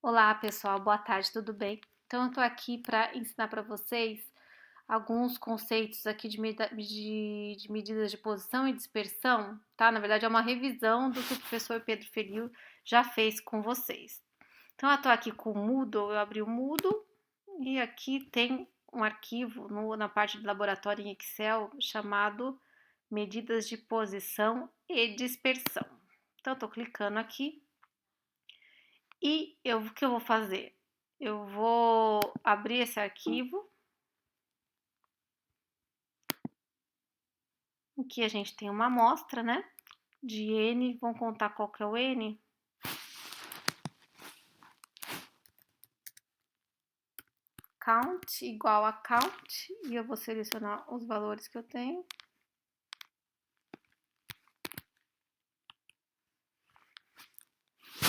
Olá, pessoal, boa tarde, tudo bem? Então, eu tô aqui para ensinar para vocês alguns conceitos aqui de medidas de posição e dispersão, tá? Na verdade, é uma revisão do que o professor Pedro Feliu já fez com vocês. Então, eu tô aqui com o Moodle, eu abri o Moodle e aqui tem um arquivo na parte de laboratório em Excel chamado medidas de posição e dispersão. Então, eu tô clicando aqui. E o que eu vou fazer? Eu vou abrir esse arquivo. Aqui a gente tem uma amostra, né? De N, vamos contar qual que é o N? Count igual a count, e eu vou selecionar os valores que eu tenho.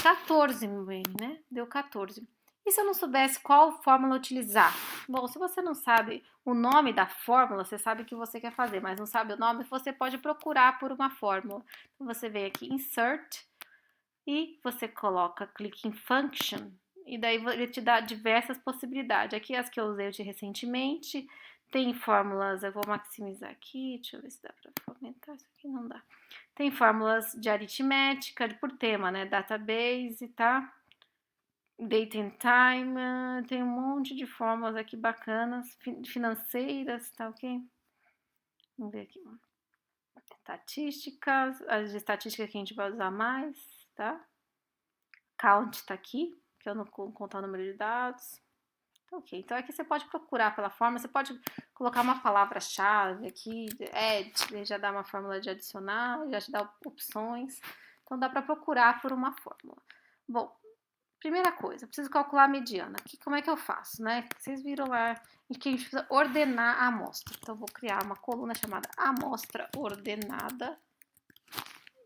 $14, meu N, né? Deu 14. E se eu não soubesse qual fórmula utilizar? Bom, se você não sabe o nome da fórmula, você sabe o que você quer fazer, mas não sabe o nome, você pode procurar por uma fórmula. Então, você vem aqui, Insert, e você coloca clique em Function, e daí ele te dá diversas possibilidades. Aqui as que eu usei recentemente, tem fórmulas, eu vou maximizar aqui, deixa eu ver se dá para aumentar, isso aqui não dá. Tem fórmulas de aritmética, por tema, né, database, tá? Date and time, tem um monte de fórmulas aqui bacanas, financeiras, tá ok? Vamos ver aqui. Estatísticas, as de estatística que a gente vai usar mais, tá? Count tá aqui, que eu não contar o número de dados. Ok, então aqui você pode procurar pela fórmula, você pode colocar uma palavra-chave aqui, add, já dá uma fórmula de adicionar, já te dá opções. Então dá para procurar por uma fórmula. Bom, primeira coisa, eu preciso calcular a mediana. Aqui como é que eu faço, né? Vocês viram lá que a gente precisa ordenar a amostra. Então eu vou criar uma coluna chamada amostra ordenada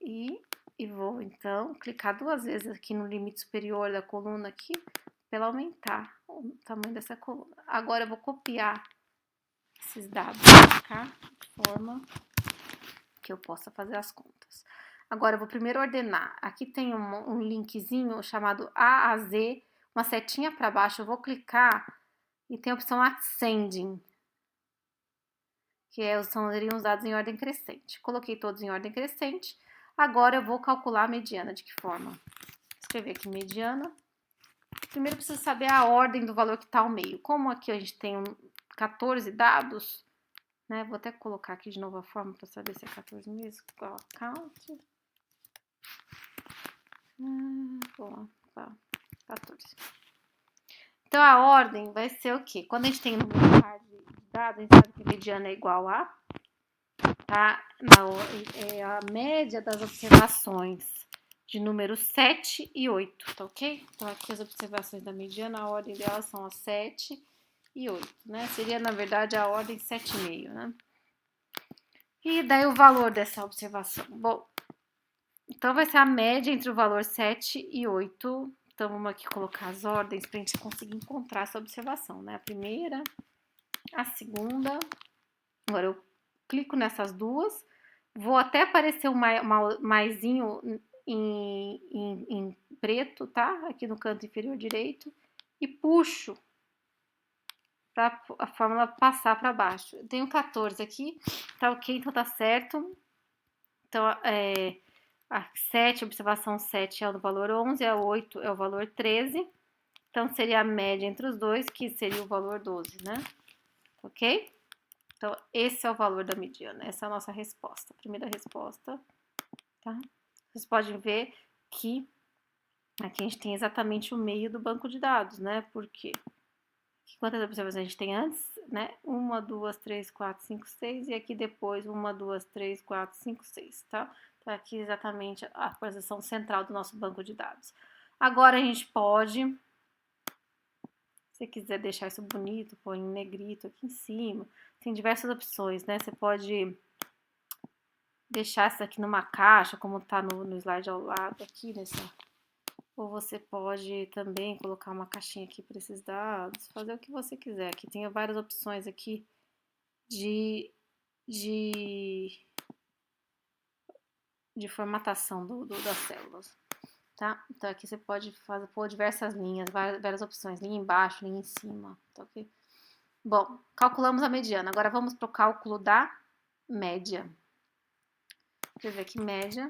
e vou então clicar duas vezes aqui no limite superior da coluna aqui para aumentar o tamanho dessa coluna. Agora eu vou copiar esses dados para cá, de forma que eu possa fazer as contas. Agora eu vou primeiro ordenar. Aqui tem um linkzinho chamado A a Z, uma setinha para baixo. Eu vou clicar e tem a opção Ascending, que seriam os dados em ordem crescente. Coloquei todos em ordem crescente. Agora eu vou calcular a mediana. De que forma? Vou escrever aqui mediana. Primeiro eu preciso saber a ordem do valor que está ao meio. Como aqui a gente tem 14 dados, né? Vou até colocar aqui de novo a forma para saber se é 14 mesmo. Igual a count. Bom, tá. 14. Então a ordem vai ser o quê? Quando a gente tem um número par de dados, a gente sabe que a mediana é igual a, tá? É a média das observações de números 7 e 8, tá ok? Então aqui as observações da mediana, a ordem delas são as 7 e 8, né? Seria, na verdade, a ordem 7,5, né? E daí o valor dessa observação. Bom, então vai ser a média entre o valor 7 e 8. Então vamos aqui colocar as ordens para a gente conseguir encontrar essa observação, né? A primeira, a segunda. Agora eu clico nessas duas, vou até aparecer um maisinho em preto, tá? Aqui no canto inferior direito, e puxo para a fórmula passar para baixo. Eu tenho 14 aqui, tá ok, então tá certo. Então, a 7, observação 7 é o valor 11, a 8 é o valor 13. Então, seria a média entre os dois, que seria o valor 12, né? Ok? Então, esse é o valor da mediana. Essa é a nossa resposta. A primeira resposta, tá? Vocês podem ver que aqui a gente tem exatamente o meio do banco de dados, né? Por quê? Quantas observações a gente tem antes, né? 1, 2, 3, 4, 5, 6. E aqui depois 1, 2, 3, 4, 5, 6, tá? Então, aqui exatamente a posição central do nosso banco de dados. Agora a gente pode, se quiser deixar isso bonito, põe em negrito aqui em cima. Tem diversas opções, né? Você pode deixar isso aqui numa caixa, como tá no slide ao lado aqui, ou você pode também colocar uma caixinha aqui para esses dados, fazer o que você quiser. Aqui tem várias opções aqui de formatação das células. tá? Então, aqui você pode pôr diversas linhas, várias opções, linha embaixo, linha em cima, tá ok? Bom, calculamos a mediana. Agora, vamos para o cálculo da média. Deixa eu ver aqui, média.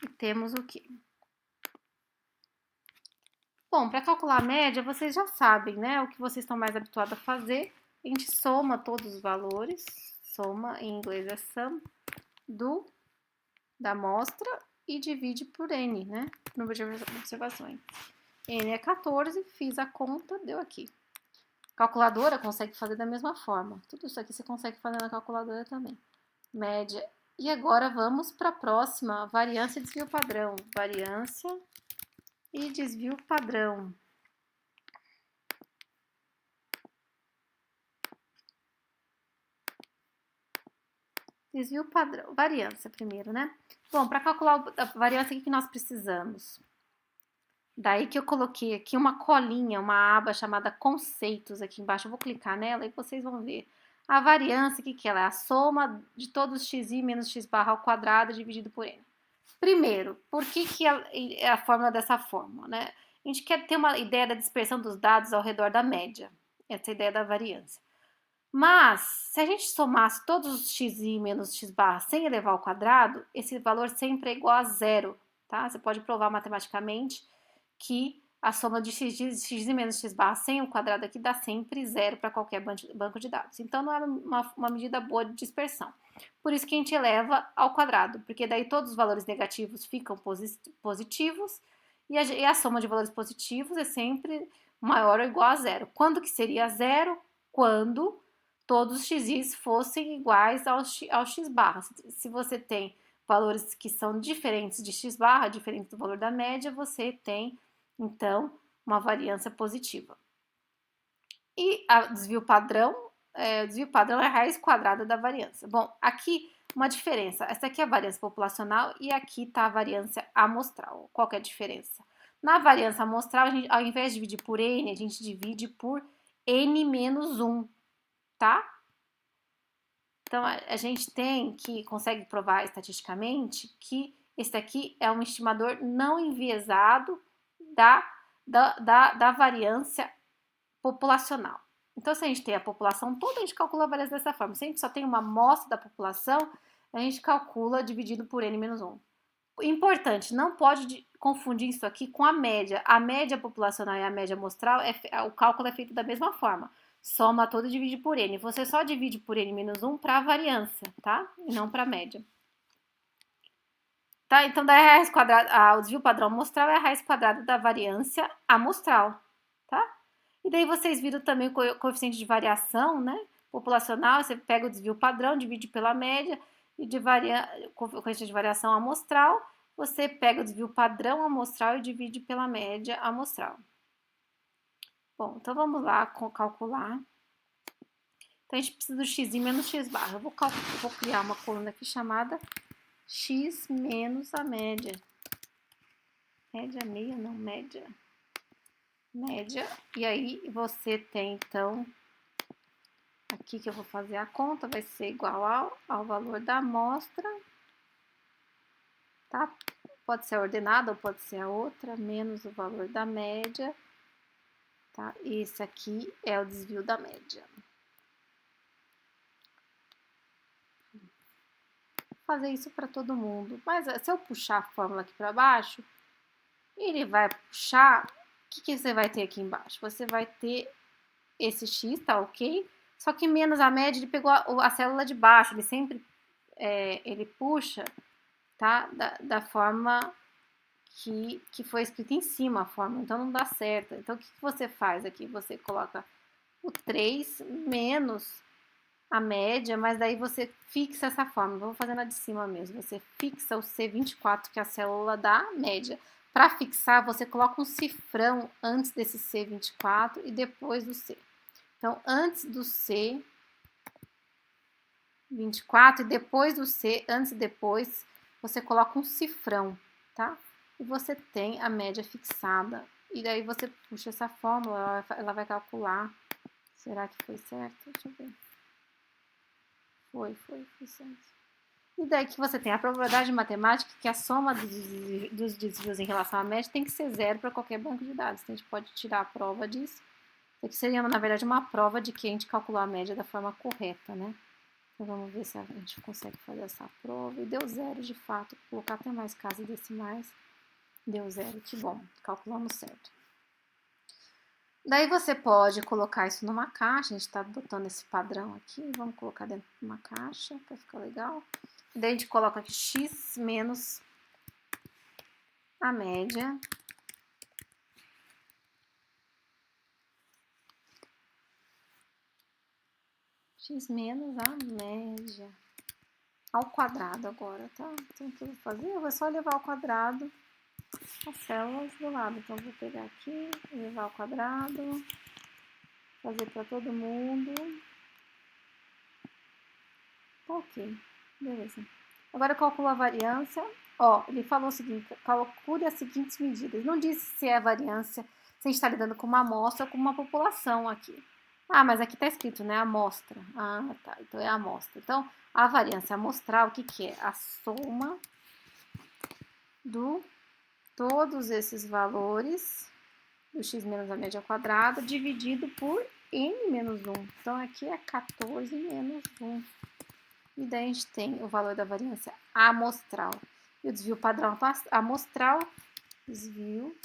E temos o quê? Bom, para calcular a média, vocês já sabem, né? O que vocês estão mais habituados a fazer. A gente soma todos os valores, soma, em inglês é sum, da amostra e divide por N, né? Número de observações. N é 14, fiz a conta, deu aqui. Calculadora consegue fazer da mesma forma. Tudo isso aqui você consegue fazer na calculadora também. Média. E agora vamos para a próxima, variância e desvio padrão. Variância e desvio padrão. Desvio padrão, variância primeiro, né? Bom, para calcular a variância, o que nós precisamos? Daí que eu coloquei aqui uma colinha, uma aba chamada conceitos aqui embaixo. Eu vou clicar nela e vocês vão ver. A variância, o que ela é? A soma de todos os xi menos x barra ao quadrado dividido por n. Primeiro, por que é a fórmula dessa forma, né? A gente quer ter uma ideia da dispersão dos dados ao redor da média. Essa é a ideia da variância. Mas, se a gente somasse todos os xi menos x barra sem elevar ao quadrado, esse valor sempre é igual a zero, tá? Você pode provar matematicamente que a soma de x menos x barra sem o quadrado aqui dá sempre zero para qualquer banco de dados. Então, não é uma medida boa de dispersão. Por isso que a gente eleva ao quadrado, porque daí todos os valores negativos ficam positivos e a soma de valores positivos é sempre maior ou igual a zero. Quando que seria zero? Quando todos os x's fossem iguais ao x barra. Se você tem valores que são diferentes de x barra, diferente do valor da média, você tem, então, uma variância positiva. E o desvio padrão é a raiz quadrada da variância. Bom, aqui uma diferença. Essa aqui é a variância populacional e aqui está a variância amostral. Qual que é a diferença? Na variância amostral, ao invés de dividir por n, a gente divide por n menos 1, tá? Então, a gente consegue provar estatisticamente que esse aqui é um estimador não enviesado da variância populacional. Então, se a gente tem a população toda, a gente calcula a variância dessa forma. Se a gente só tem uma amostra da população, a gente calcula dividido por n menos 1. Importante, não pode confundir isso aqui com a média. A média populacional e a média amostral, o cálculo é feito da mesma forma. Soma toda e divide por n. Você só divide por n menos 1 para a variância, tá? E não para a média. Tá? Então, daí a raiz quadrada, o desvio padrão amostral é a raiz quadrada da variância amostral, tá? E daí vocês viram também o coeficiente de variação, né? Populacional, você pega o desvio padrão, divide pela média, e coeficiente de variação amostral, você pega o desvio padrão amostral e divide pela média amostral. Bom, então vamos lá calcular. Então, a gente precisa do x menos x barra. Eu vou criar uma coluna aqui chamada x menos a média. Média meia, não, média. Média. E aí, você tem, então, aqui que eu vou fazer a conta, vai ser igual ao valor da amostra, tá? Pode ser a ordenada ou pode ser a outra, menos o valor da média, tá? Esse aqui é o desvio da média. Vou fazer isso para todo mundo. Mas se eu puxar a fórmula aqui para baixo, ele vai puxar. O que você vai ter aqui embaixo? Você vai ter esse x, tá ok? Só que menos a média, ele pegou a célula de baixo. Ele sempre ele puxa, tá? Da forma que foi escrito em cima a fórmula, então não dá certo. Então, o que você faz aqui? Você coloca o 3 menos a média, mas daí você fixa essa fórmula. Vamos fazer na de cima mesmo. Você fixa o C24, que é a célula da média. Para fixar, você coloca um cifrão antes desse C24 e depois do C. Então, antes do C24 e depois do C, antes e depois, você coloca um cifrão, tá? E você tem a média fixada. E daí você puxa essa fórmula, ela vai calcular. Será que foi certo? Deixa eu ver. Foi certo. E daí que você tem a probabilidade matemática que a soma dos desvios em relação à média tem que ser zero para qualquer banco de dados. Então, a gente pode tirar a prova disso. Isso aqui seria, na verdade, uma prova de que a gente calculou a média da forma correta, né? Então, vamos ver se a gente consegue fazer essa prova. E deu zero, de fato. Vou colocar até mais casas decimais. Deu zero, que bom. Calculamos certo. Daí você pode colocar isso numa caixa. A gente está adotando esse padrão aqui. Vamos colocar dentro de uma caixa para ficar legal. Daí a gente coloca aqui x menos a média x menos a média ao quadrado agora, tá? Então, o que eu vou fazer? Eu vou só levar ao quadrado as células do lado. Então, vou pegar aqui, levar ao quadrado, fazer para todo mundo. Tá ok, beleza. Agora eu calculo a variância. Ó, ele falou o seguinte, calcule as seguintes medidas. Não disse se é a variância, se a gente está lidando com uma amostra ou com uma população aqui. Ah, mas aqui está escrito, né, amostra. Ah, tá, então é a amostra. Então, a variância amostral, o que que é? A soma do todos esses valores do x menos a média quadrada dividido por n menos 1. Então, aqui é 14 menos 1. E daí a gente tem o valor da variância amostral. E o desvio padrão amostral, desvio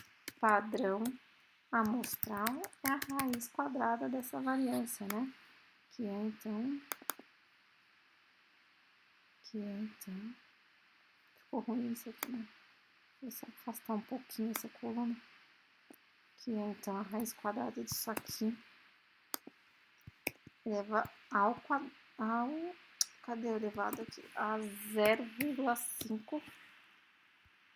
padrão amostral é a raiz quadrada dessa variância, né? Que é então... Ficou ruim isso aqui, né? Vou só afastar um pouquinho essa coluna. Que é então a raiz quadrada disso aqui. Eleva ao cadê o elevado aqui? A 0,5,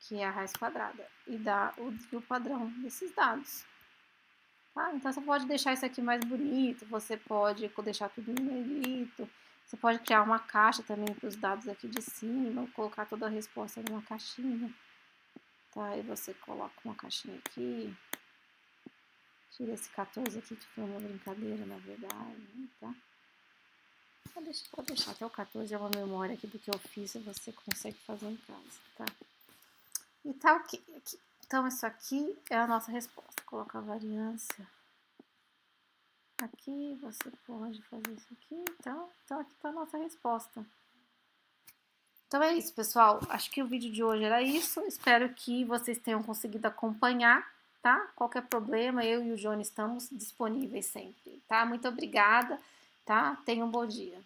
que é a raiz quadrada, e dá o desvio padrão desses dados. Tá? Então, você pode deixar isso aqui mais bonito, você pode deixar tudo em negrito, você pode criar uma caixa também para os dados aqui de cima, colocar toda a resposta numa caixinha. Tá? Aí você coloca uma caixinha aqui, tira esse 14 aqui, que foi uma brincadeira, na verdade, né? Tá? Pode deixar, até o 14 é uma memória aqui do que eu fiz e você consegue fazer em casa, tá? E tá ok aqui. Então, isso aqui é a nossa resposta. Coloca a variância aqui, você pode fazer isso aqui. Então aqui tá a nossa resposta. Então é isso, pessoal. Acho que o vídeo de hoje era isso. Espero que vocês tenham conseguido acompanhar, tá? Qualquer problema, eu e o Johnny estamos disponíveis sempre, tá? Muito obrigada, tá? Tenham um bom dia.